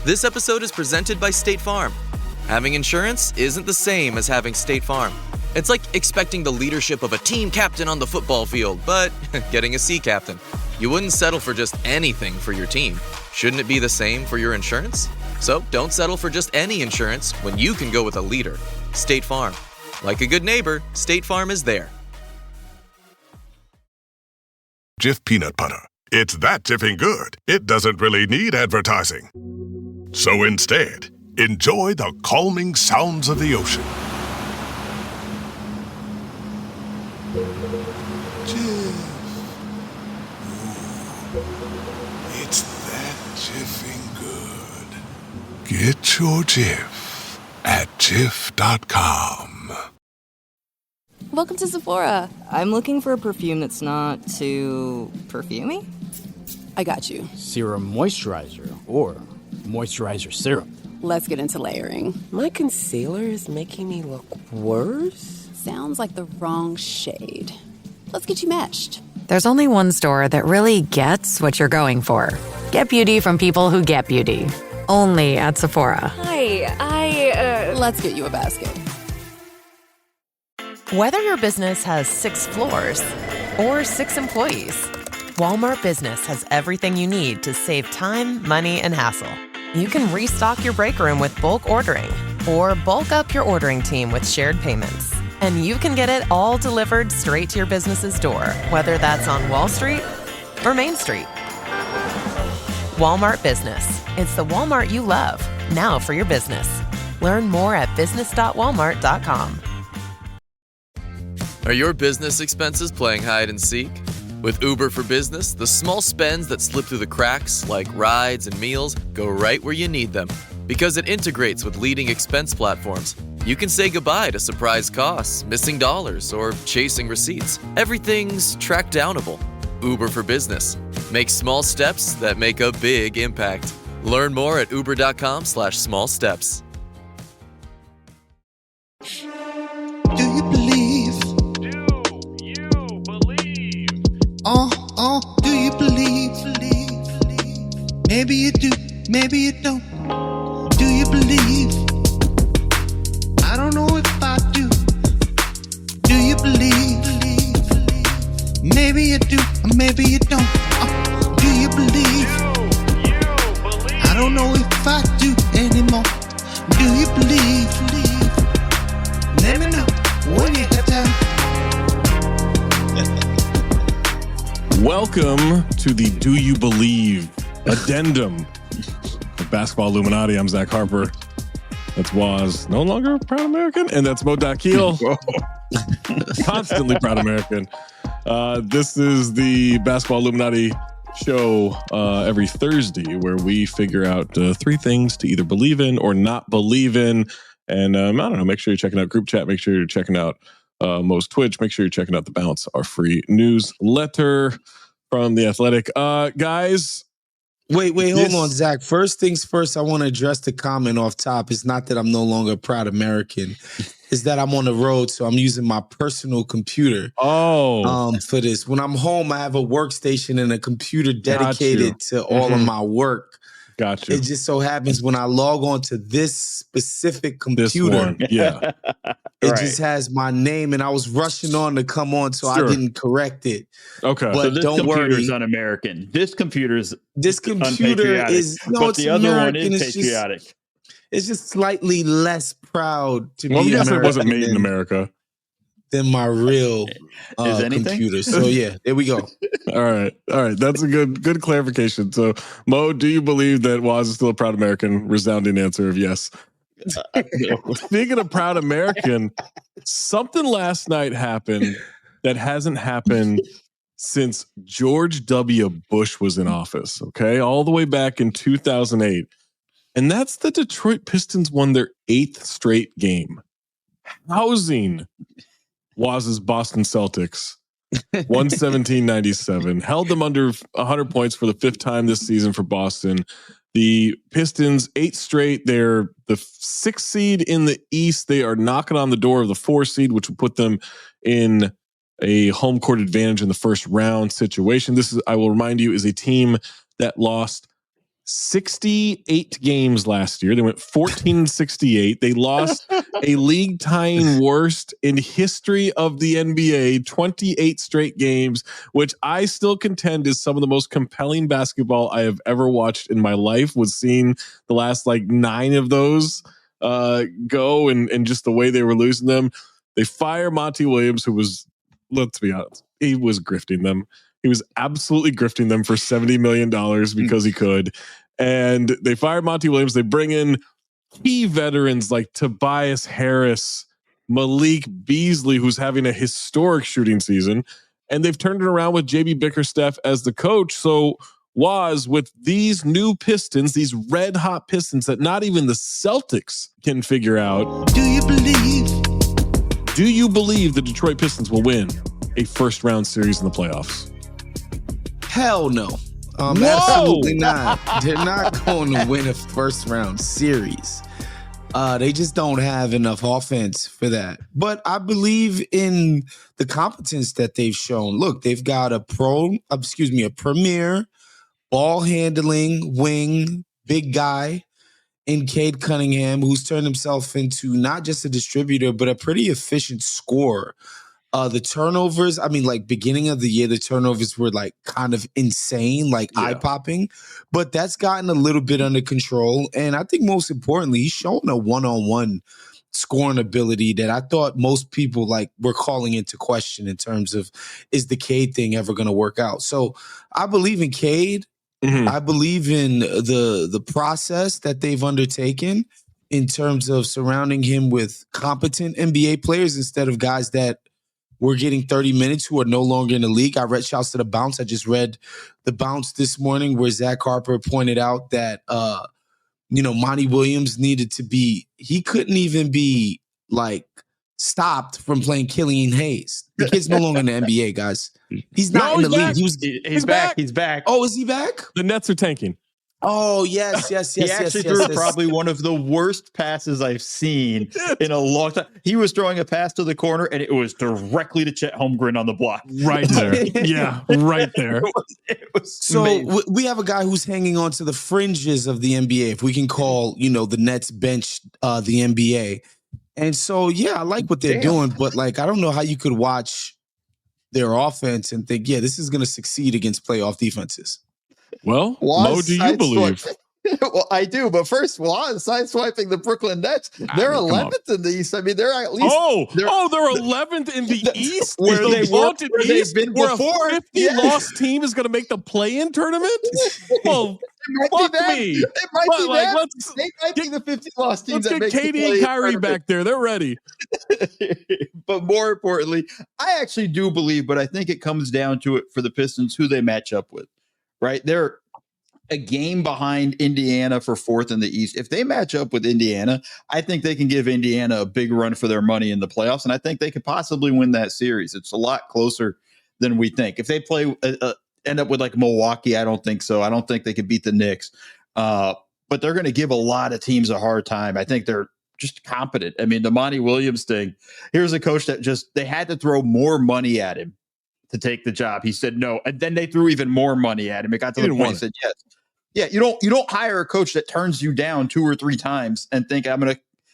This episode is presented by State Farm. Having insurance isn't the same as having State Farm. It's like expecting the leadership of a team captain on the football field, but getting a sea captain. You wouldn't settle for just anything for your team. Shouldn't it be the same for your insurance? So don't settle for just any insurance when you can go with a leader. State Farm. Like a good neighbor, State Farm is there. Jif peanut butter. It's that jiffing good, it doesn't really need advertising. So instead, enjoy the calming sounds of the ocean. Jif. Ooh, it's that jiffing good. Get your Jif at jif.com. Welcome to Sephora. I'm looking for a perfume that's not too perfumey. I got you. Serum moisturizer or moisturizer serum. Let's get into layering. My concealer is making me look worse? Sounds like the wrong shade. Let's get you matched. There's only one store that really gets what you're going for. Get beauty from people who get beauty. Only at Sephora. Hi, Let's get you a basket. Whether your business has 6 floors or 6 employees, Walmart Business has everything you need to save time, money, and hassle. You can restock your break room with bulk ordering or bulk up your ordering team with shared payments. And you can get it all delivered straight to your business's door, whether that's on Wall Street or Main Street. Walmart Business. It's the Walmart you love, now for your business. Learn more at business.walmart.com. Are your business expenses playing hide and seek? With Uber for Business, the small spends that slip through the cracks, like rides and meals, go right where you need them. Because it integrates with leading expense platforms, you can say goodbye to surprise costs, missing dollars, or chasing receipts. Everything's track downable. Uber for Business. Make small steps that make a big impact. Learn more at uber.com/small steps. Do you believe? Do you believe? Maybe you do, maybe you don't. Do you believe? I don't know if I do. Do you believe? Maybe you do, or maybe you don't. Do you believe? I don't know if I do anymore. Do you believe? Let me know when you have time. Welcome to the Do You Believe addendum of Basketball Illuminati. I'm Zach Harper. That's Woz, no longer a proud American. And that's Mo Dakhil, constantly proud American. This is the Basketball Illuminati show every Thursday where we figure out 3 things to either believe in or not believe in. And I don't know, make sure you're checking out Group Chat. Make sure you're checking out Mo's Twitch. Make sure you're checking out The Bounce, our free newsletter from The Athletic. Guys. Wait, hold on, Zach. First things first, I want to address the comment off top. It's not that I'm no longer a proud American. It's that I'm on the road, so I'm using my personal computer for this. When I'm home, I have a workstation and a computer dedicated to all of my work. Gotcha. It just so happens when I log on to this specific computer, it just has my name, and I was rushing on to come on, so I didn't correct it. Okay, but so this don't worry, is un-American. This computer is is but the other one is patriotic. It's just slightly less proud to be American. It wasn't made in America than my real computer. So yeah, there we go. All right. That's a good clarification. So Mo, do you believe that Woz is still a proud American? Resounding answer of yes. Speaking of proud American, something last night happened that hasn't happened since George W. Bush was in office. Okay, all the way back in 2008, and that's the Detroit Pistons won their 8th straight game, housing Woz's Boston Celtics. 117-97, held them under 100 points for the 5th time this season for Boston. The Pistons, 8 straight. They're the 6th seed in the East. They are knocking on the door of the 4 seed, which will put them in a home court advantage in the first round situation. This is, I will remind you, is a team that lost 68 games last year. They went 14-68. They lost a league tying worst in history of the NBA, 28 straight games, which I still contend is some of the most compelling basketball I have ever watched in my life. Was seeing the last 9 of those go and just the way they were losing them. They fire Monty Williams, who was, let's be honest, he was grifting them. He was absolutely grifting them for $70 million because he could. And they fired Monty Williams. They bring in key veterans like Tobias Harris, Malik Beasley, who's having a historic shooting season. And they've turned it around with JB Bickerstaff as the coach. So with these new Pistons, these red hot Pistons that not even the Celtics can figure out. Do you believe the Detroit Pistons will win a first round series in the playoffs? Hell no. Absolutely not. They're not going to win a first round series. They just don't have enough offense for that. But I believe in the competence that they've shown. Look, they've got a premier ball handling wing, big guy in Cade Cunningham, who's turned himself into not just a distributor, but a pretty efficient scorer. The turnovers, beginning of the year, the turnovers were kind of insane, eye-popping. But that's gotten a little bit under control. And I think most importantly, he's shown a one-on-one scoring ability that I thought most people were calling into question in terms of, is the Cade thing ever going to work out? So I believe in Cade. Mm-hmm. I believe in the process that they've undertaken in terms of surrounding him with competent NBA players instead of guys that we're getting 30 minutes who are no longer in the league. I read shouts to the bounce. I just read the bounce this morning where Zach Harper pointed out that, Monty Williams he couldn't even be stopped from playing Killian Hayes. The kid's no longer in the NBA, guys. He's not in the league. He's back. He's back. Oh, is he back? The Nets are tanking. Oh, yes. He actually threw probably one of the worst passes I've seen in a long time. He was throwing a pass to the corner, and it was directly to Chet Holmgren on the block. Right there. Yeah, right there. It was so amazing. We have a guy who's hanging on to the fringes of the NBA, if we can call, the Nets bench the NBA. And so, I like what they're doing, but I don't know how you could watch their offense and think, this is going to succeed against playoff defenses. Well, Mo, do you believe? Well, I do, but first, sideswiping the Brooklyn Nets, they're 11th in the East. They're at least they're 11th in the East, where they've been before. A 50-loss team is going to make the play-in tournament. Well, fuck me. It might be that. They might be the 50-loss teams. Let's get KD and Kyrie back there. They're ready. But more importantly, I actually do believe, but I think it comes down to it for the Pistons who they match up with. Right? They're a game behind Indiana for 4th in the East. If they match up with Indiana, I think they can give Indiana a big run for their money in the playoffs, and I think they could possibly win that series. It's a lot closer than we think. If they play end up with Milwaukee, I don't think so. I don't think they could beat the Knicks. But they're going to give a lot of teams a hard time. I think they're just competent. The Monty Williams thing, here's a coach that they had to throw more money at him to take the job. He said no, and then they threw even more money at him. It got to the point he said yes. Yeah, you don't hire a coach that turns you down 2 or 3 times and think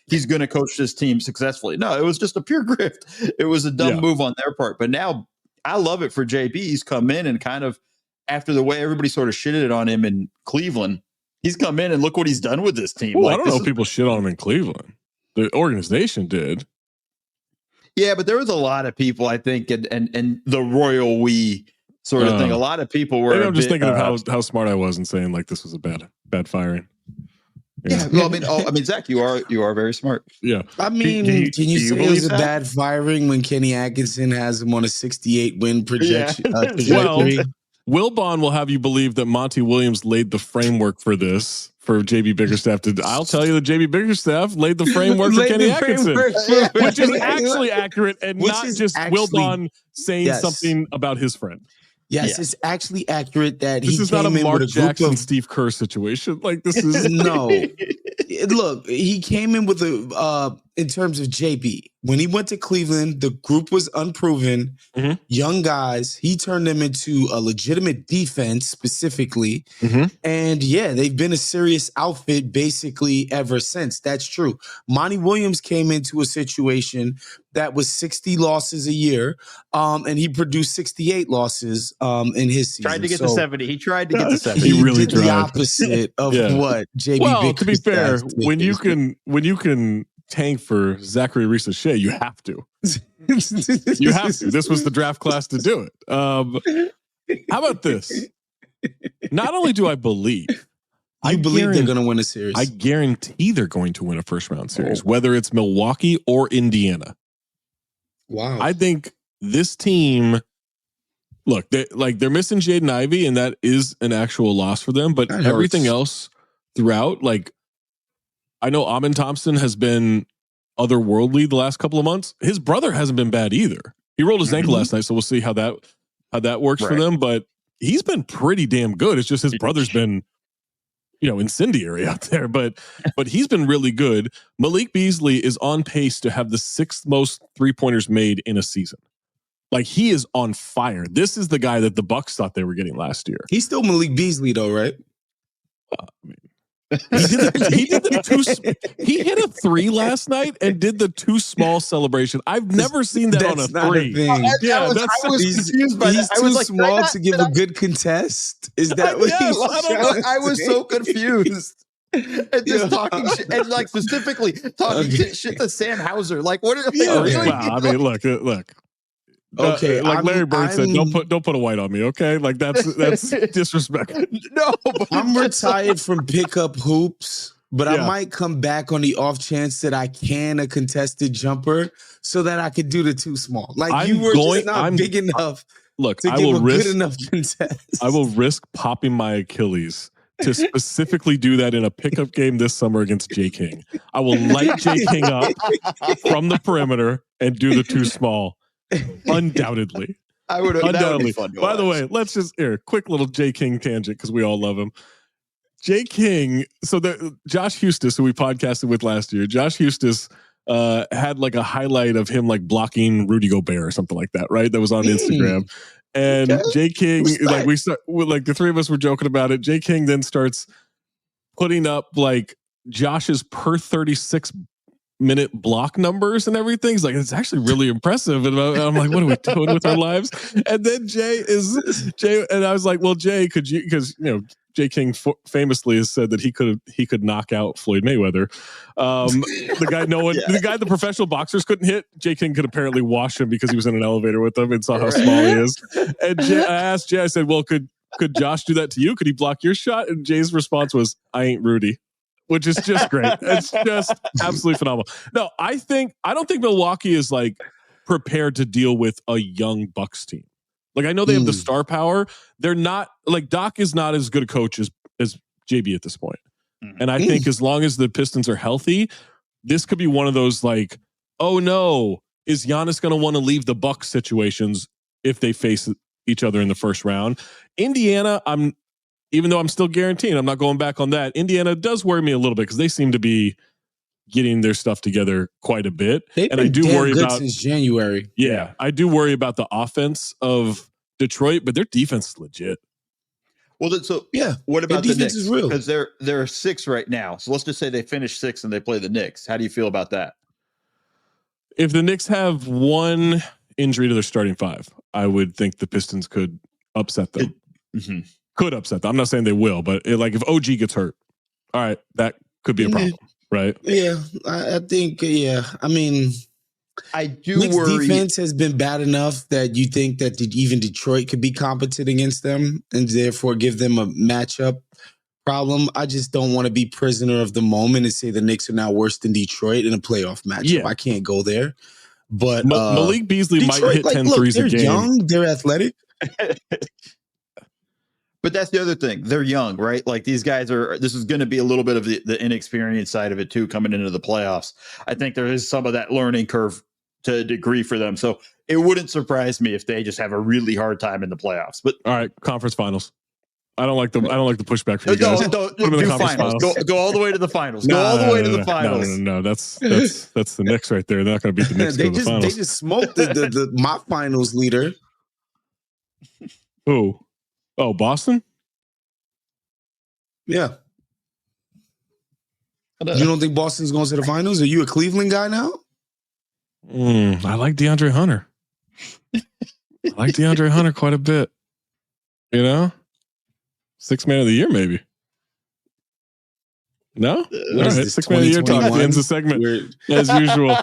he's gonna coach this team successfully. No, it was just a pure grift. It was a dumb move on their part. But now I love it for JB. He's come in and kind of, after the way everybody sort of shitted on him in Cleveland, he's come in and look what he's done with this team. Well, I don't know if people shit on him in Cleveland. The organization did. Yeah, but there was a lot of people, I think, and the royal we sort of thing. A lot of people were. Maybe I'm just thinking of how smart I was in saying this was a bad firing. Yeah. Well, Zach, you are very smart. Yeah. Can you say it was a bad firing when Kenny Atkinson has him on a 68 win projection? Trajectory? Wilbon will have you believe that Monty Williams laid the framework for this. For JB Bickerstaff I'll tell you that JB Bickerstaff laid the framework for Kenny Atkinson, which is actually accurate and not just Wilbon saying something about his friend. Yes, it's actually accurate that this is not a Mark Jackson, Steve Kerr situation. This is no. Look, he came in with in terms of JB. When he went to Cleveland, the group was unproven, young guys. He turned them into a legitimate defense specifically. And yeah, they've been a serious outfit basically ever since. That's true. Monty Williams came into a situation that was 60 losses a year, and he produced 68 losses in his season. Tried to get to 70. He tried to get to 70. He really did tried. the opposite of what JB. Well, to be Bickerstaff fair, did. when you can tank for Zachary Reese-Shea, you have to. You have to. This was the draft class to do it. How about this? Not only do I believe, they're going to win a series. I guarantee they're going to win a first round series, whether it's Milwaukee or Indiana. Wow. I think this team, look, they're missing Jaden Ivey, and that is an actual loss for them. But everything else throughout, like, I know Amin Thompson has been otherworldly the last couple of months. His brother hasn't been bad either. He rolled his ankle last night, so we'll see how that works for them. But he's been pretty damn good. It's just his brother's been, incendiary out there. But he's been really good. Malik Beasley is on pace to have the 6th most 3-pointers made in a season. Like, he is on fire. This is the guy that the Bucks thought they were getting last year. He's still Malik Beasley, though, right? He hit a 3 last night and did the too small celebration. I've never seen that on a 3. He's too small to give a good contest. Is that what he's I was so confused. And just talking shit, and like specifically talking shit to Sam Hauser. Like, what are really? Wow, I mean, look. Okay, like Larry Bird said, don't put a white on me, okay? Like, that's disrespect. No, but I'm retired from pickup hoops, but I might come back on the off chance that I can a contested jumper so that I could do the too small. Like, I'm big enough. Look, to give a good enough contest. I will risk popping my Achilles to specifically do that in a pickup game this summer against Jay King. I will light Jay King up from the perimeter and do the too small. Undoubtedly. I would undoubtedly. By the way, let's just quick little Jay King tangent because we all love him. Jay King, Josh Hustis, who we podcasted with last year, Josh Hustis had like a highlight of him like blocking Rudy Gobert or something like that, right? That was on Instagram. And Jay King, like the three of us were joking about it. Jay King then starts putting up like Josh's per 36-minute block numbers and everything. He's like, it's actually really impressive. And I'm like, what are we doing with our lives? And then Jay, and I was like, well, Jay, could you, because Jay King famously has said that he could knock out Floyd Mayweather. The guy the professional boxers couldn't hit, Jay King could apparently wash him because he was in an elevator with them and saw how small he is. And I asked Jay, I said, well, could Josh do that to you? Could he block your shot? And Jay's response was, I ain't Rudy. Which is just great. It's just absolutely phenomenal. No, I don't think Milwaukee is like prepared to deal with a young Bucks team. Like, I know they have the star power. They're not, like, Doc is not as good a coach as JB at this point. And I think as long as the Pistons are healthy, this could be one of those like, oh no, is Giannis going to want to leave the Bucks situations if they face each other in the first round? Indiana, even though I'm still guaranteeing, I'm not going back on that. Indiana does worry me a little bit because they seem to be getting their stuff together quite a bit. And I do worry about since January. Yeah, I do worry about the offense of Detroit, but their defense is legit. Well, what about the Knicks? Because they're 6 right now. So let's just say they finish 6 and they play the Knicks. How do you feel about that? If the Knicks have one injury to their starting 5, I would think the Pistons could upset them. Could upset them. I'm not saying they will, but like if OG gets hurt, all right, that could be a problem, right? Yeah, I think, I mean, I do Knicks worry. Defense has been bad enough that you think that even Detroit could be competent against them and therefore give them a matchup problem. I just don't want to be prisoner of the moment and say the Knicks are now worse than Detroit in a playoff matchup. Yeah. I can't go there. But Malik Beasley Detroit, might hit 10 threes a game. They're young, they're athletic. But that's the other thing. They're young, right? Like, these guys this is going to be a little bit of the inexperienced side of it too, coming into the playoffs. I think there is some of that learning curve to a degree for them. So it wouldn't surprise me if they just have a really hard time in the playoffs. But all right, conference finals. I don't like the pushback from you guys. Do finals. Go all the way to the finals. Go all the way to the finals. No. That's the Knicks right there. They're not going to beat the Knicks to the finals. They just smoked my finals leader. Who? Oh, Boston? Yeah. You don't think Boston's going to the finals? Are you a Cleveland guy now? I like DeAndre Hunter. I like DeAndre Hunter quite a bit. You know? 6th man of the year, maybe. No? All right. 6th man of the year talk ends the segment. As usual.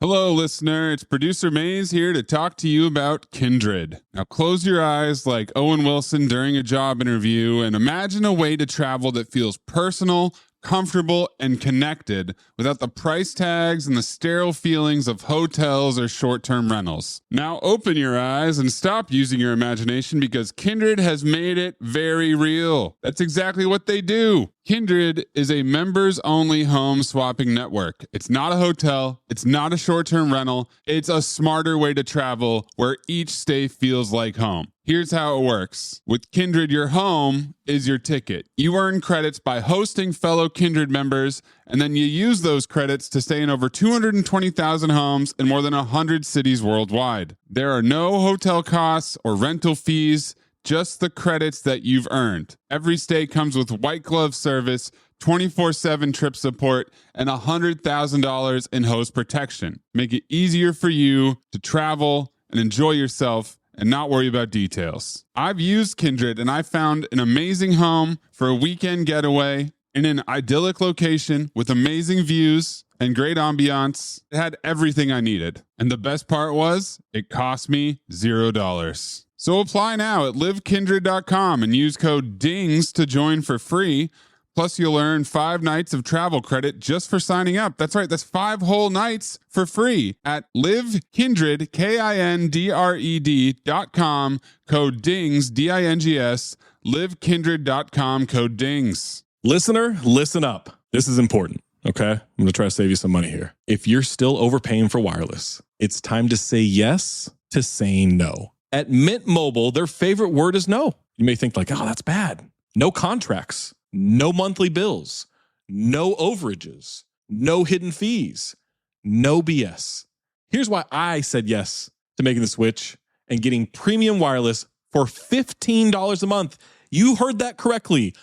Hello, listener. It's producer Mays here to talk to you about Kindred. Now, close your eyes like Owen Wilson during a job interview and imagine a way to travel that feels personal, comfortable, and connected without the price tags and the sterile feelings of hotels or short-term rentals. Now open your eyes and stop using your imagination because Kindred has made it very real. That's exactly what they do. Kindred is a members-only home swapping network. It's not a hotel. It's not a short-term rental. It's a smarter way to travel where each stay feels like home. Here's how it works. With Kindred, your home is your ticket. You earn credits by hosting fellow Kindred members, and then you use those credits to stay in over 220,000 homes in more than 100 cities worldwide. There are no hotel costs or rental fees, just the credits that you've earned. Every stay comes with white glove service, 24/7 trip support, and $100,000 in host protection. Make it easier for you to travel and enjoy yourself and not worry about details. I've used Kindred and I found an amazing home for a weekend getaway in an idyllic location with amazing views and great ambiance. It had everything I needed. And the best part was, it cost me $0. So apply now at livekindred.com and use code DINGS to join for free. Plus, you'll earn 5 nights of travel credit just for signing up. That's right, that's 5 whole nights for free at livekindred, KINDRED.com, code DINGS, DINGS, livekindred.com, code DINGS. Listener, listen up. This is important, okay? I'm going to try to save you some money here. If you're still overpaying for wireless, it's time to say yes to saying no. At Mint Mobile, their favorite word is no. You may think like, oh, that's bad. No contracts, no monthly bills, no overages, no hidden fees, no BS. Here's why I said yes to making the switch and getting premium wireless for $15 a month. You heard that correctly.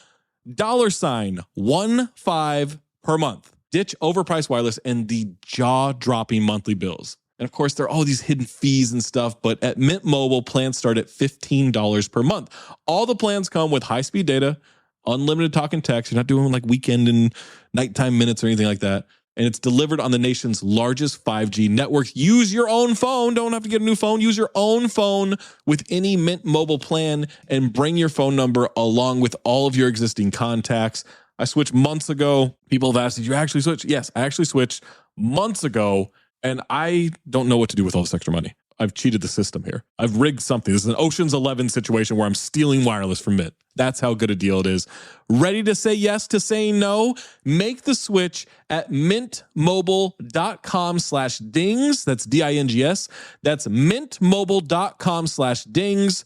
$15 per month. Ditch overpriced wireless and the jaw-dropping monthly bills. And of course, there are all these hidden fees and stuff, but at Mint Mobile, plans start at $15 per month. All the plans come with high-speed data, unlimited talk and text. You're not doing like weekend and nighttime minutes or anything like that. And it's delivered on the nation's largest 5G network. Use your own phone. Don't have to get a new phone. Use your own phone with any Mint Mobile plan and bring your phone number along with all of your existing contacts. I switched months ago. People have asked, did you actually switch? Yes, I actually switched months ago. And I don't know what to do with all this extra money. I've cheated the system here. I've rigged something. This is an Ocean's 11 situation where I'm stealing wireless from Mint. That's how good a deal it is. Ready to say yes to saying no? Make the switch at mintmobile.com/dings. That's DINGS. That's mintmobile.com/dings.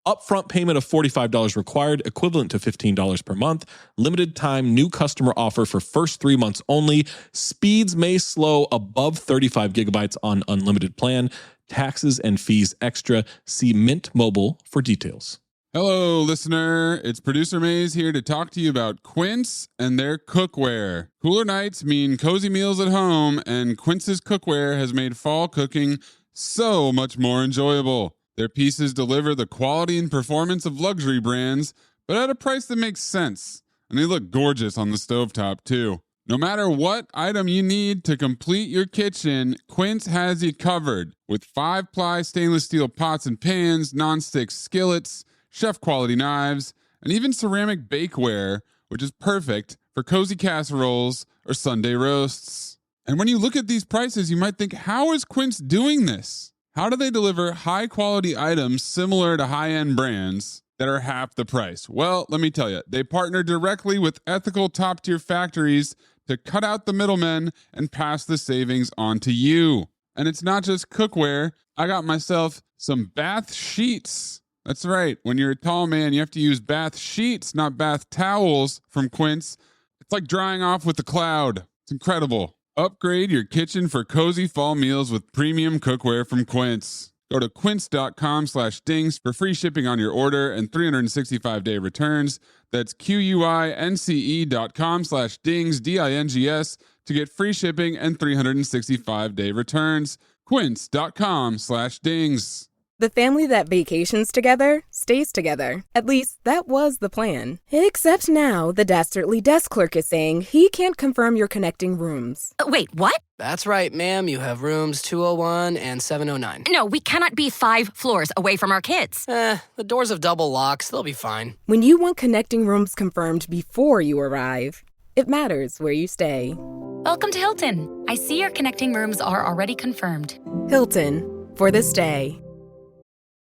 Upfront payment of $45 required, equivalent to $15 per month. Limited time new customer offer for first 3 months only. Speeds may slow above 35 gigabytes on unlimited plan. Taxes and fees extra. See Mint Mobile for details. Hello, listener. It's producer Mays here to talk to you about Quince and their cookware. Cooler nights mean cozy meals at home, and Quince's cookware has made fall cooking so much more enjoyable. Their pieces deliver the quality and performance of luxury brands, but at a price that makes sense. And they look gorgeous on the stovetop, too. No matter what item you need to complete your kitchen, Quince has you covered. With 5-ply stainless steel pots and pans, nonstick skillets, chef-quality knives, and even ceramic bakeware, which is perfect for cozy casseroles or Sunday roasts. And when you look at these prices, you might think, how is Quince doing this? How do they deliver high-quality items similar to high-end brands that are half the price? Well, let me tell you, they partner directly with ethical top-tier factories to cut out the middlemen and pass the savings on to you. And it's not just cookware. I got myself some bath sheets. That's right. When you're a tall man, you have to use bath sheets, not bath towels from Quince. It's like drying off with the cloud. It's incredible. Upgrade your kitchen for cozy fall meals with premium cookware from Quince. Go to quince.com/dings for free shipping on your order and 365-day returns. That's QUINCE.com/dings, DINGS, to get free shipping and 365-day returns. Quince.com/dings. The family that vacations together stays together. At least, that was the plan. Except now, the Dastardly desk clerk is saying he can't confirm your connecting rooms. Wait, what? That's right, ma'am. You have rooms 201 and 709. No, we cannot be 5 floors away from our kids. The doors have double locks. They'll be fine. When you want connecting rooms confirmed before you arrive, it matters where you stay. Welcome to Hilton. I see your connecting rooms are already confirmed. Hilton, for the stay.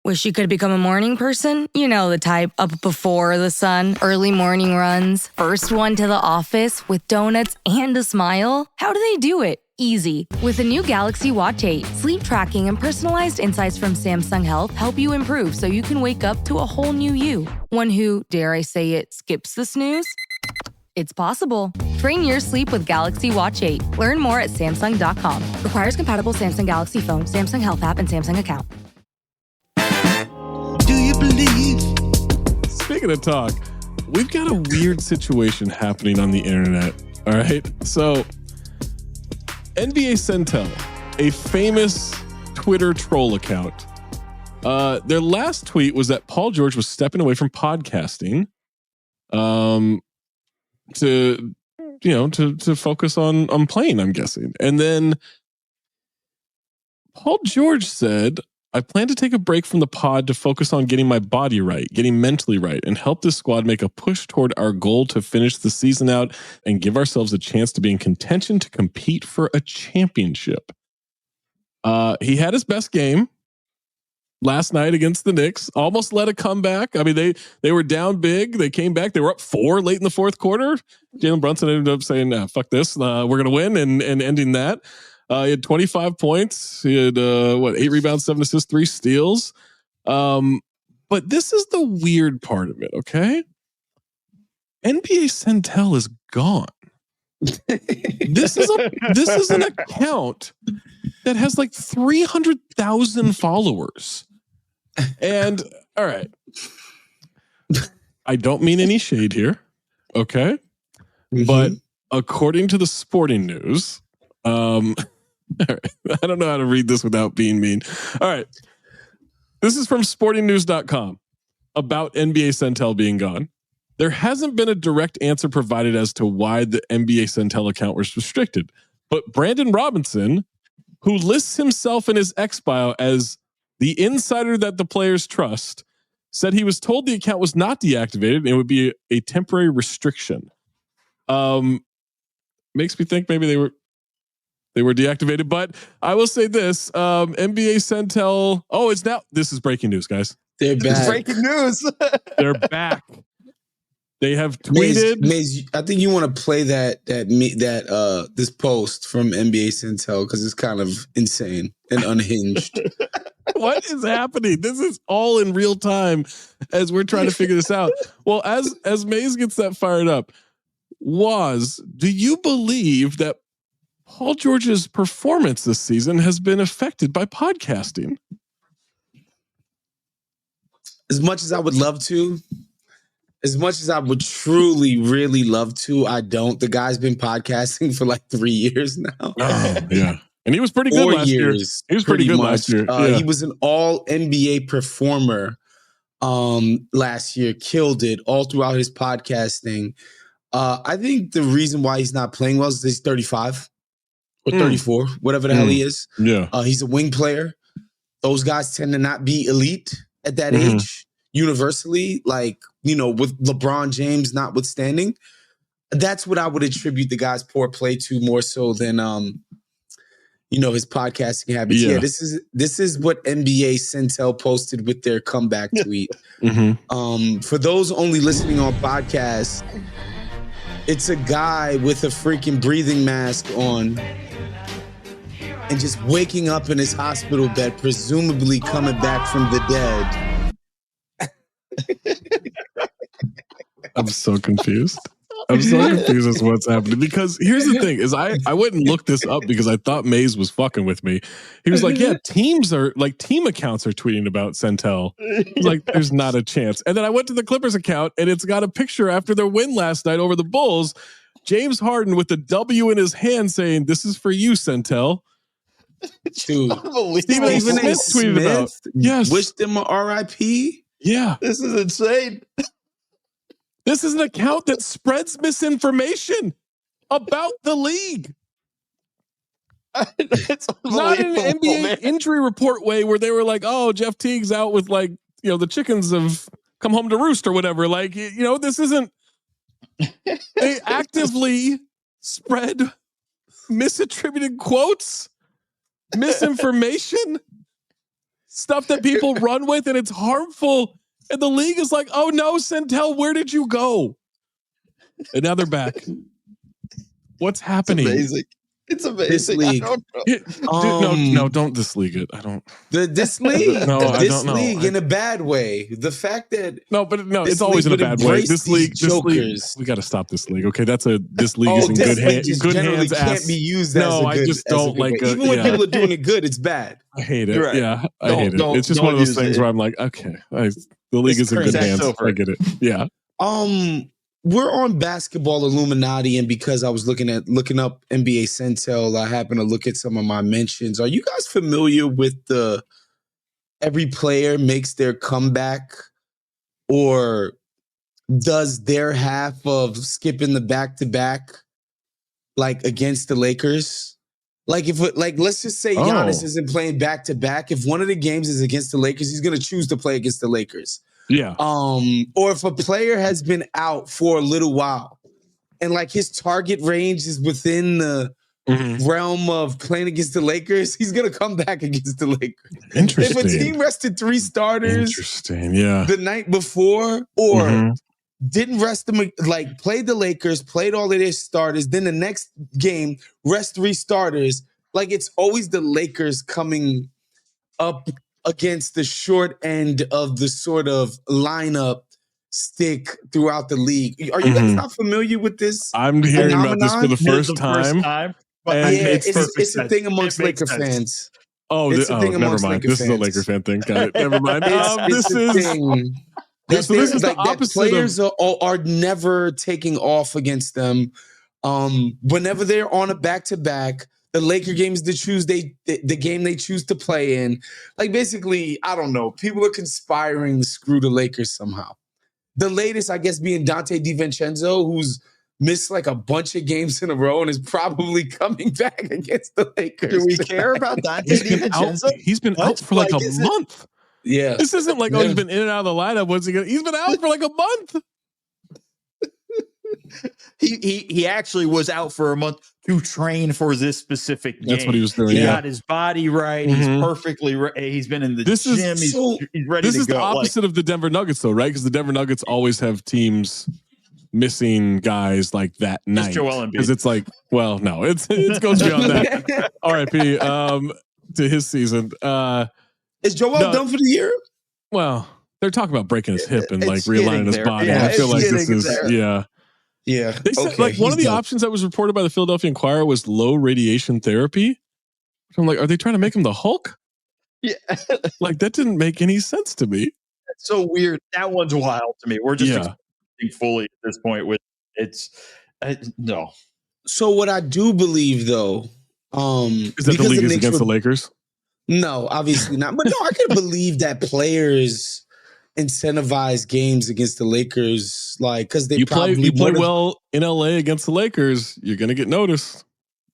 Wish you could become a morning person? You know the type, up before the sun, early morning runs, first one to the office with donuts and a smile. How do they do it? Easy. With the new Galaxy Watch 8, sleep tracking and personalized insights from Samsung Health help you improve so you can wake up to a whole new you. One who, dare I say it, skips the snooze? It's possible. Train your sleep with Galaxy Watch 8. Learn more at Samsung.com. Requires compatible Samsung Galaxy phone, Samsung Health app, and Samsung account. Do you believe? Speaking of talk, we've got a weird situation happening on the internet. All right. So, NBACentel, a famous Twitter troll account, their last tweet was that Paul George was stepping away from podcasting to focus on playing, I'm guessing. And then Paul George said, I plan to take a break from the pod to focus on getting my body right, getting mentally right, and help this squad make a push toward our goal to finish the season out and give ourselves a chance to be in contention to compete for a championship. He had his best game last night against the Knicks, almost led a comeback. I mean, they were down big. They came back. They were up 4 late in the fourth quarter. Jalen Brunson ended up saying, fuck this. We're going to win and ending that. He had 25 points. He had 8 rebounds, 7 assists, 3 steals. But this is the weird part of it, okay? NBACentel is gone. This is an account that has like 300,000 followers. And all right, I don't mean any shade here, okay? Mm-hmm. But according to the Sporting News, all right, I don't know how to read this without being mean. All right. This is from sportingnews.com about NBACentel being gone. There hasn't been a direct answer provided as to why the NBACentel account was restricted. But Brandon Robinson, who lists himself in his X-Bio as the insider that the players trust, said he was told the account was not deactivated and it would be a temporary restriction. Makes me think maybe they were deactivated, but I will say this: NBACentel. Oh, it's now. This is breaking news, guys. They're back. It's breaking news. They're back. They have tweeted. Maze, I think you want to play that this post from NBACentel because it's kind of insane and unhinged. What is happening? This is all in real time as we're trying to figure this out. Well, as Maze gets that fired up, do you believe that Paul George's performance this season has been affected by podcasting? As much as I would love to, as much as I would truly, really love to, I don't. The guy's been podcasting for like 3 years now. Oh, yeah. And he was pretty good last year. He was pretty good last year. He was an all NBA performer last year, killed it all throughout his podcasting. I think the reason why he's not playing well is he's 35 or 34, whatever the hell he is. Yeah. He's a wing player. Those guys tend to not be elite at that age, universally, like, with LeBron James notwithstanding. That's what I would attribute the guy's poor play to more so than, his podcasting habits. Yeah, this is what NBACentel posted with their comeback tweet. For those only listening on podcasts, it's a guy with a freaking breathing mask on. and just waking up in his hospital bed, presumably coming back from the dead. I'm so confused. I'm so confused as to what's happening. Because here's the thing: is I went and looked this up because I thought Mays was fucking with me. He was like, "Yeah, team accounts are tweeting about Centel." He's like, "There's not a chance." And then I went to the Clippers account, and it's got a picture after their win last night over the Bulls. James Harden with the W in his hand, saying, "This is for you, Centel." Dude, Stephen A. Smith tweeted about. Yes, wished him a RIP. Yeah, this is insane. This is an account that spreads misinformation about the league. It's not in an NBA injury report way where they were like, "Oh, Jeff Teague's out with the chickens have come home to roost or whatever." This isn't. They actively spread misattributed quotes, misinformation, stuff that people run with, and it's harmful. And the league is like, "Oh no, Centel, where did you go?" And now they're back. What's happening? It's amazing. It's amazing. This league. No, don't this league it. I don't. This league. No, I this don't know. league in a bad way. The fact that it's always in a bad way. This league, we got to stop this league. Okay, this league is in good hands. Good hands. Can't be used. As I just don't like it. Even when people are doing it good, it's bad. I hate it. Right. Yeah, I hate it. It's just one of those things where I'm like, okay, the league is in good hands. I get it. Yeah. We're on Basketball Illuminati, and because I was looking up NBACentel, I happened to look at some of my mentions. Are you guys familiar with the every player makes their comeback, or does their half of skipping the back-to-back against the Lakers? Let's just say Giannis isn't playing back-to-back. If one of the games is against the Lakers, he's going to choose to play against the Lakers. Yeah. Or if a player has been out for a little while and his target range is within the realm of playing against the Lakers, he's going to come back against the Lakers. Interesting. If a team rested 3 starters the night before or didn't rest them, played the Lakers, played all of their starters, then the next game, rest 3 starters, it's always the Lakers coming up against the short end of the sort of lineup stick throughout the league. Are you guys not familiar with this? I'm hearing about this for the first time. But it's a thing amongst Laker fans. Oh, never mind. This is a Laker fan thing. Got it. Never mind. This is the opposite. Players are never taking off against them. Whenever they're on a back-to-back, the Laker game is the game they choose to play in. Basically, I don't know. People are conspiring to screw the Lakers somehow. The latest, I guess, being Dante DiVincenzo, who's missed a bunch of games in a row and is probably coming back against the Lakers. Do we care about Dante DiVincenzo? He's been out for a month. Yeah. This isn't he's been in and out of the lineup. He's been out for a month. He actually was out for a month to train for this specific game. That's what he was doing. He got his body right. He's perfectly right. He's been in the gym. He's ready to go. This is the opposite of the Denver Nuggets, though, right? Because the Denver Nuggets always have teams missing guys that night. Because it's it goes beyond that. R.I.P. To his season. Is Joel done for the year? Well, they're talking about breaking his hip and realigning his body. Yeah, I feel like this is Yeah. They said one of the options that was reported by the Philadelphia Inquirer was low radiation therapy. I'm like, are they trying to make him the Hulk? Yeah. That didn't make any sense to me. That's so weird. That one's wild to me. We're just expecting fully at this point with no. So what I do believe though, is that the league is against the Lakers? No, obviously not. But no, I can believe that players incentivize games against the Lakers, because they play well in LA against the Lakers, you're gonna get noticed.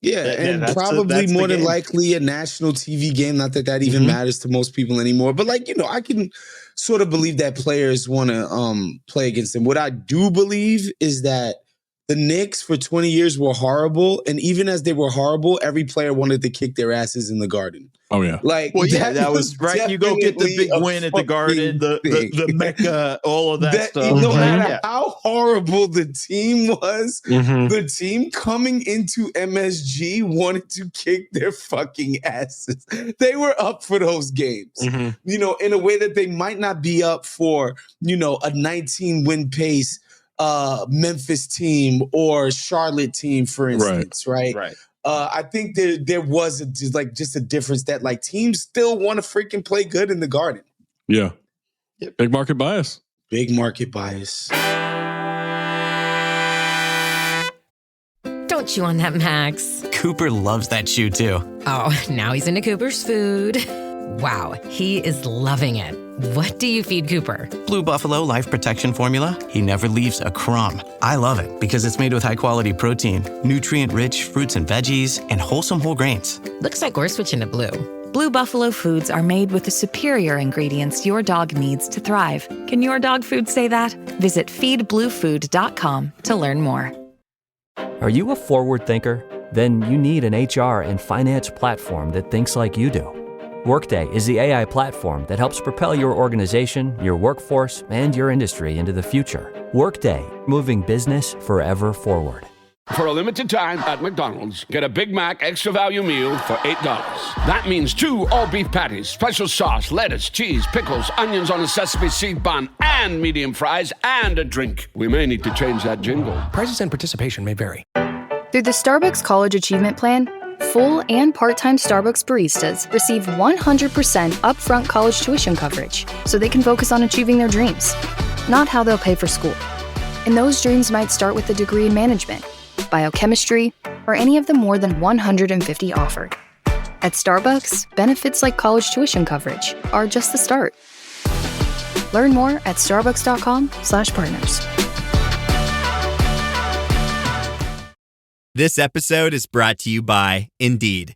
And probably more than likely a national TV game. Not that even matters to most people anymore, but I can sort of believe that players want to play against them. What I do believe is that the Knicks for 20 years were horrible. And even as they were horrible, every player wanted to kick their asses in the Garden. Oh, yeah. Like, well, yeah, that was right. You go get the big win at the Garden, the Mecca, all of that stuff. No matter how horrible the team was, the team coming into MSG wanted to kick their fucking asses. They were up for those games, you know, in a way that they might not be up for, you know, a 19-win pace Memphis team or Charlotte team, for instance, right? I think there was just a difference that like teams still want to freaking play good in the Garden. Yeah. Big market bias. Big market bias. Don't chew on that, Max. Cooper loves that shoe too. Oh, now he's into Cooper's food. Wow, he is loving it. What do you feed Cooper? Blue Buffalo Life Protection Formula. He never leaves a crumb. I love it because it's made with high-quality protein, nutrient-rich fruits and veggies, and wholesome whole grains. Looks like we're switching to Blue. Blue Buffalo foods are made with the superior ingredients your dog needs to thrive. Can your dog food say that? Visit feedbluefood.com to learn more. Are you a forward thinker? Then you need an HR and finance platform that thinks like you do. Workday is the AI platform that helps propel your organization, your workforce, and your industry into the future. Workday, moving business forever forward. For a limited time at McDonald's, get a Big Mac Extra Value Meal for $8. That means 2 all-beef patties, special sauce, lettuce, cheese, pickles, onions on a sesame seed bun, and medium fries, and a drink. We may need to change that jingle. Prices and participation may vary. Through the Starbucks College Achievement Plan, full and part-time Starbucks baristas receive 100% upfront college tuition coverage so they can focus on achieving their dreams, not how they'll pay for school. And those dreams might start with a degree in management, biochemistry, or any of the more than 150 offered. At Starbucks, benefits like college tuition coverage are just the start. Learn more at starbucks.com/partners. This episode is brought to you by Indeed.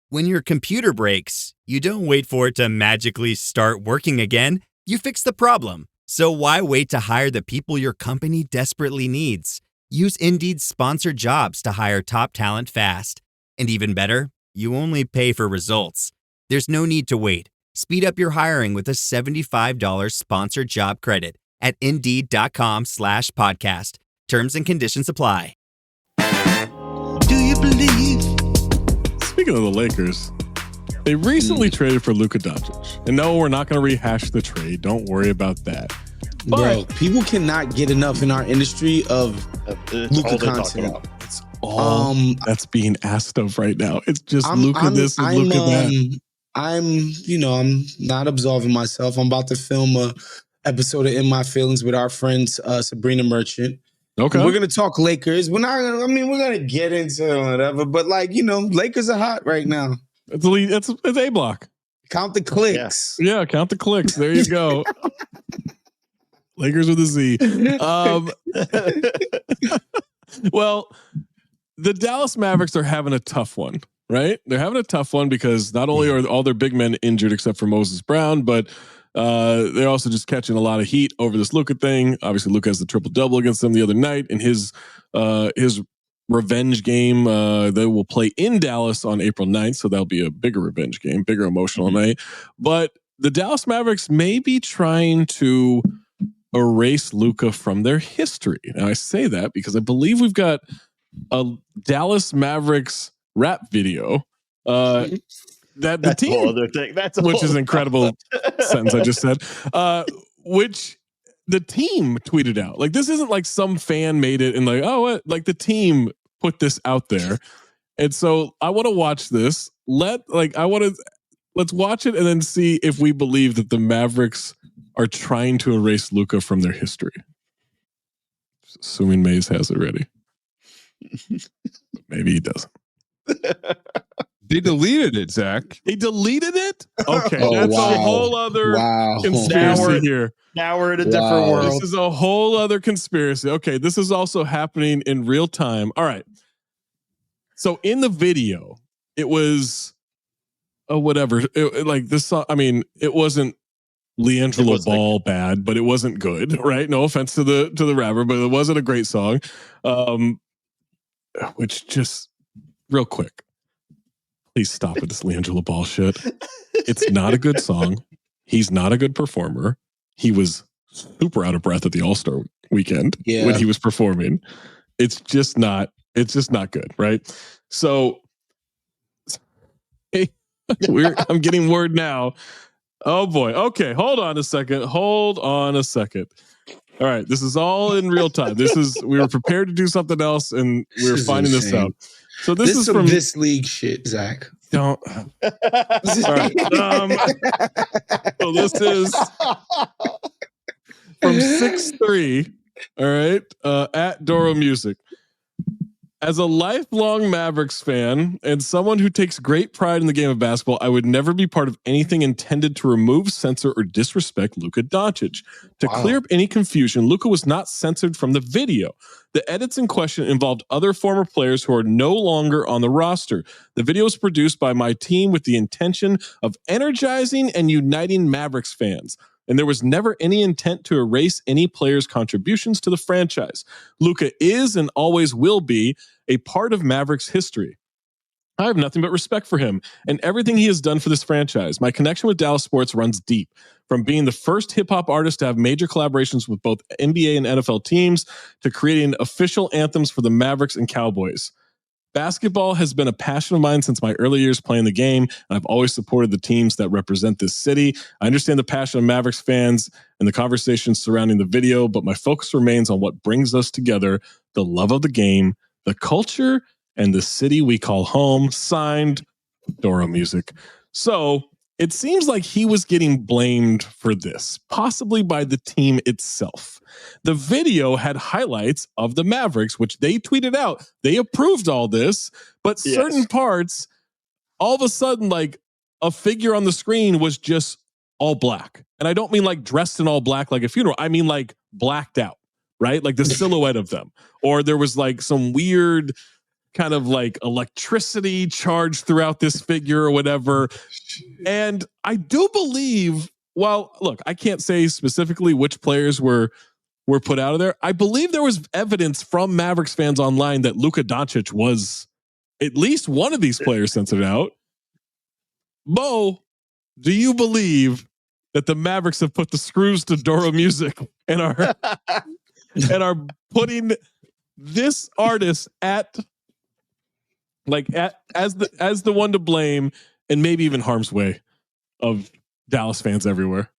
When your computer breaks, you don't wait for it to magically start working again. You fix the problem. So why wait to hire the people your company desperately needs? Use Indeed's sponsored jobs to hire top talent fast. And even better, you only pay for results. There's no need to wait. Speed up your hiring with a $75 sponsored job credit at Indeed.com/podcast. Terms and conditions apply. Do you believe? Speaking of the Lakers, they recently traded for Luka Doncic. And no, we're not going to rehash the trade. Don't worry about that. Bro, people cannot get enough in our industry of Luka content. It's all that's being asked of right now. It's just Luka this and Luka that. I'm not absolving myself. I'm about to film a episode of In My Feelings with our friends Sabrina Merchant. Okay. We're going to talk Lakers. We're going to get into whatever, but Lakers are hot right now. It's A block. Count the clicks. Yeah, count the clicks. There you go. Lakers with a Z. Well, the Dallas Mavericks are having a tough one, right? They're having a tough one because not only are all their big men injured except for Moses Brown, but they're also just catching a lot of heat over this Luka thing. Obviously, Luka has the triple-double against them the other night in his revenge game. They will play in Dallas on April 9th, so that'll be a bigger revenge game, bigger emotional night. But the Dallas Mavericks may be trying to erase Luka from their history. Now, I say that because I believe we've got a Dallas Mavericks rap video that the team, other thing. Which is an incredible sentence I just said, which the team tweeted out. Like, this isn't like some fan made it and like the team put this out there. And so I want to watch this. Let's watch it and then see if we believe that the Mavericks are trying to erase Luka from their history. Assuming Maze has it ready. Maybe he doesn't. They deleted it, Zach. He deleted it? Okay, that's a whole other conspiracy here. Now we're in a different world. This is a whole other conspiracy. Okay, this is also happening in real time. All right. So in the video, it was whatever. Like this song, I mean, it wasn't LiAngelo Ball bad, but it wasn't good, right? No offense to the rapper, but it wasn't a great song. Which just real quick, please stop with this LiAngelo Ball shit. It's not a good song. He's not a good performer. He was super out of breath at the All-Star weekend when he was performing. It's just not good, right? So I'm getting word now. Oh boy. Okay, hold on a second. All right, this is all in real time. We were prepared to do something else and we were finding this out. So this is from this league shit, Zach. Don't. All right. So this is from 6'3", all right, at Doro Music. As a lifelong Mavericks fan and someone who takes great pride in the game of basketball, I would never be part of anything intended to remove, censor, or disrespect Luka Doncic. To clear up any confusion, Luka was not censored from the video. The edits in question involved other former players who are no longer on the roster. The video was produced by my team with the intention of energizing and uniting Mavericks fans. And there was never any intent to erase any player's contributions to the franchise. Luka is and always will be a part of Mavericks history. I have nothing but respect for him and everything he has done for this franchise. My connection with Dallas sports runs deep, from being the first hip-hop artist to have major collaborations with both NBA and NFL teams to creating official anthems for the Mavericks and Cowboys. Basketball has been a passion of mine since my early years playing the game, and I've always supported the teams that represent this city. I understand the passion of Mavericks fans and the conversations surrounding the video, but my focus remains on what brings us together, the love of the game, the culture, and the city we call home. Signed, Doro Music. So it seems like he was getting blamed for this, possibly by the team itself. The video had highlights of the Mavericks, which they tweeted out. They approved all this, but certain parts, all of a sudden, like a figure on the screen was just all black. And I don't mean like dressed in all black like a funeral. I mean like blacked out, right? Like the silhouette of them. Or there was like some weird kind of like electricity charged throughout this figure or whatever. And I do believe, well, look, I can't say specifically which players were put out of there. I believe there was evidence from Mavericks fans online that Luka Doncic was at least one of these players censored out. Bo, do you believe that the Mavericks have put the screws to Doro Music and are putting this artist as the one to blame and maybe even harm's way of Dallas fans everywhere?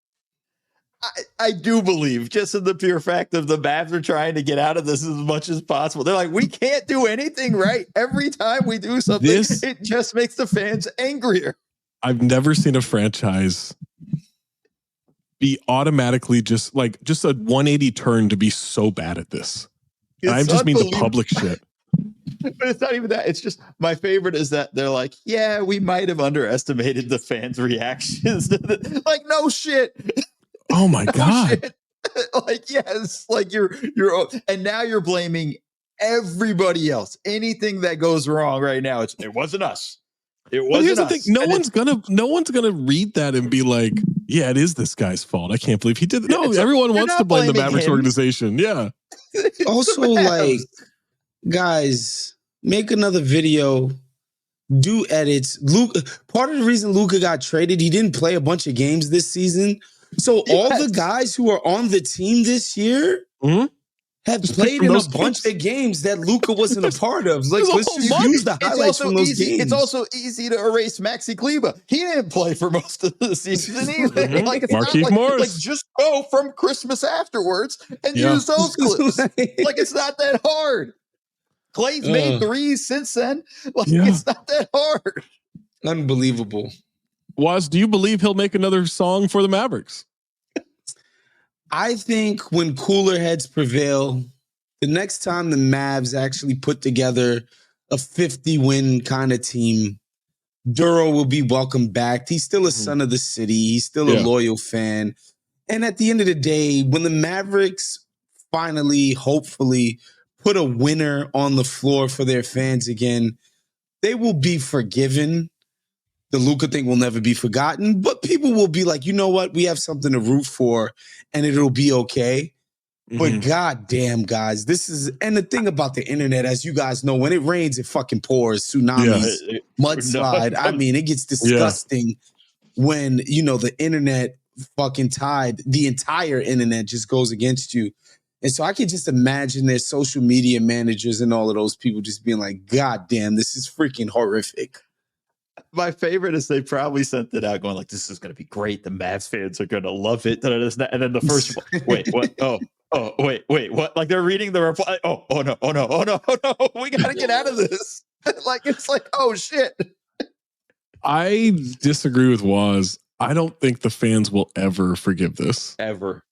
I do believe, just in the pure fact of the Mavs are trying to get out of this as much as possible. They're like, we can't do anything right. Every time we do something, it just makes the fans angrier. I've never seen a franchise be automatically just a 180 turn to be so bad at this. And I just mean the public shit. But it's not even that. It's just, my favorite is that they're like, yeah, we might have underestimated the fans' reactions. Like, no shit. Oh my God. Like, yes, like you're, and now you're blaming everybody else. Anything that goes wrong right now, it wasn't us. It wasn't us. The thing. No one's gonna read that and be like, yeah, it is this guy's fault. I can't believe he did it. No, everyone wants to blame the Mavericks organization. Yeah. Also, like, guys, make another video, do edits. Luka, part of the reason Luka got traded, he didn't play a bunch of games this season. So all the guys who are on the team this year have played in a bunch of games that Luka wasn't a part of. Like, let's just use the highlights from those games. It's also easy to erase Maxi Kleber. He didn't play for most of the season either. Like, it's Markieff not Morris. like just go from Christmas afterwards and use those clips. Like, it's not that hard. Clay's made threes since then. Like, it's not that hard. Unbelievable. Waz, do you believe he'll make another song for the Mavericks? I think when cooler heads prevail, the next time the Mavs actually put together a 50-win kind of team, Duro will be welcomed back. He's still a son of the city. He's still a loyal fan. And at the end of the day, when the Mavericks finally, hopefully, put a winner on the floor for their fans again, they will be forgiven. the Luka thing will never be forgotten, but people will be like, you know what? We have something to root for and it'll be okay. But goddamn, guys, and the thing about the internet, as you guys know, when it rains, it fucking pours, tsunamis, mudslide. I mean, it gets disgusting when, the internet fucking the entire internet just goes against you. And so I can just imagine their social media managers and all of those people just being like, God damn, this is freaking horrific. My favorite is they probably sent it out going like, this is going to be great. The Mavs fans are going to love it. And then the first one, wait, what? Wait, what? Like they're reading the reply. Oh no. We got to get out of this. It's like, oh shit. I disagree with Waz. I don't think the fans will ever forgive this. Ever.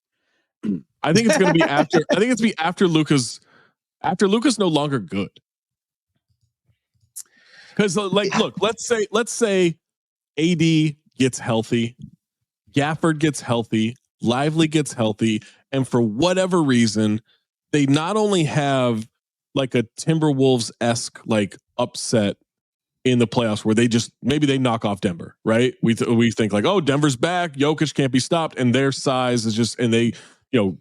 I think it's going to be after. I think it's be after Luka's no longer good. Because look, let's say AD gets healthy, Gafford gets healthy, Lively gets healthy, and for whatever reason, they not only have like a Timberwolves-esque like upset in the playoffs where maybe they knock off Denver, right? We think like, oh, Denver's back, Jokic can't be stopped, and their size is just, and they,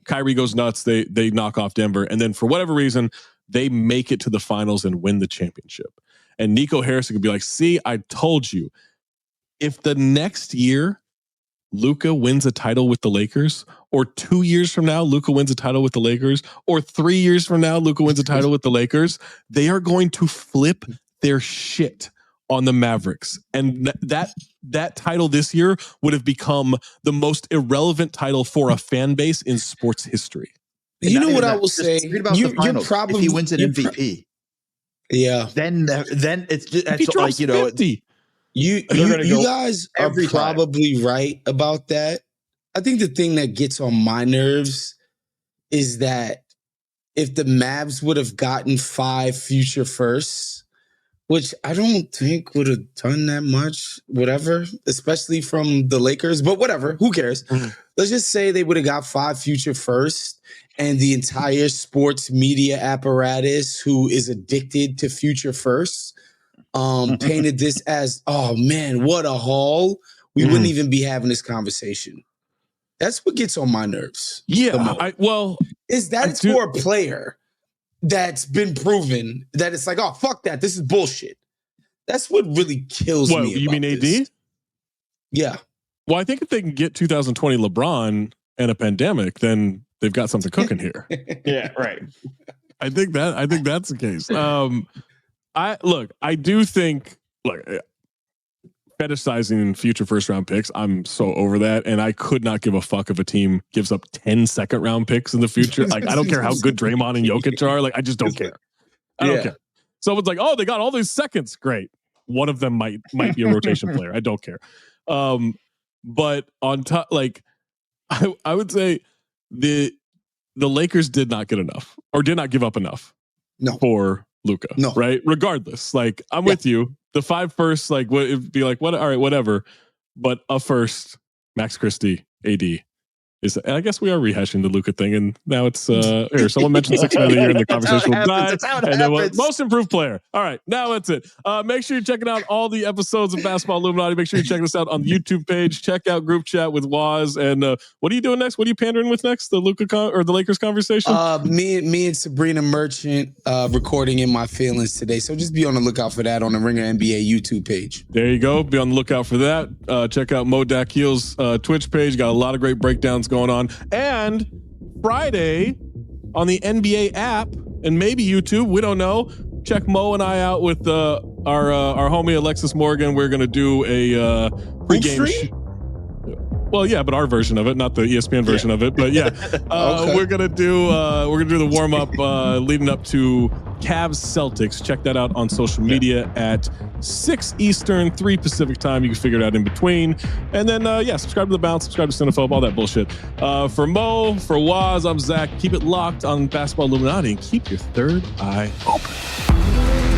Kyrie goes nuts, they knock off Denver, and then for whatever reason, they make it to the finals and win the championship. And Nico Harrison could be like, see, I told you. If the next year Luka wins a title with the Lakers, or 2 years from now Luka wins a title with the Lakers, or 3 years from now Luka wins a title with the Lakers, they are going to flip their shit on the Mavericks. And that title this year would have become the most irrelevant title for a fan base in sports history. You know what I will say? You're probably, if he wins an MVP. Then it's just that's like 50. You guys are probably right about that. I think the thing that gets on my nerves is that if the Mavs would have gotten 5 future firsts, which I don't think would have done that much, whatever, especially from the Lakers, but whatever, who cares? Let's just say they would have got 5 future firsts, and the entire sports media apparatus who is addicted to future firsts painted this as, oh man, what a haul. We wouldn't even be having this conversation. That's what gets on my nerves. Yeah. It's for a player that's been proven that it's like, oh, fuck that. This is bullshit. That's what really kills me. You mean AD? This. Yeah. Well, I think if they can get 2020 LeBron and a pandemic, then they've got something cooking here. Yeah, right. I think that's the case. I do think, fetishizing future first round picks, I'm so over that. And I could not give a fuck if a team gives up 10 second round picks in the future. Like, I don't care how good Draymond and Jokic are. Like, I just don't care. I don't care. Someone's like, oh, they got all these seconds. Great. One of them might be a rotation player. I don't care. But on top, like, I would say the Lakers did not get enough or did not give up enough for Luka. No. Right? Regardless. Like, I'm with you. The 5 firsts, like, it'd be like, what? All right, whatever. But a first, Max Christie, AD. And I guess we are rehashing the Luka thing, and now it's here. Someone mentioned 6 man of the year, and the conversation will die. And then most improved player. All right, now that's it. Make sure you're checking out all the episodes of Basketball Illuminati. Make sure you're checking us out on the YouTube page. Check out Group Chat with Waz. And what are you doing next? What are you pandering with next? The Luka or the Lakers conversation? Me and Sabrina Merchant recording In My Feelings today. So just be on the lookout for that on the Ringer NBA YouTube page. There you go. Be on the lookout for that. Check out Mo Dakhil's Twitch page. Got a lot of great breakdowns going on. And Friday on the NBA app and maybe YouTube, we don't know. Check Mo and I out with our homie Alexis Morgan. We're gonna do a pregame. Well, yeah, but our version of it, not the ESPN version of it. But yeah, okay. we're gonna do the warm up leading up to Cavs Celtics. Check that out on social media at 6 Eastern, 3 Pacific time. You can figure it out in between. And then subscribe to The Bounce, subscribe to Cinephobe, all that bullshit. For Mo, for Waz, I'm Zach. Keep it locked on Basketball Illuminati and keep your third eye open.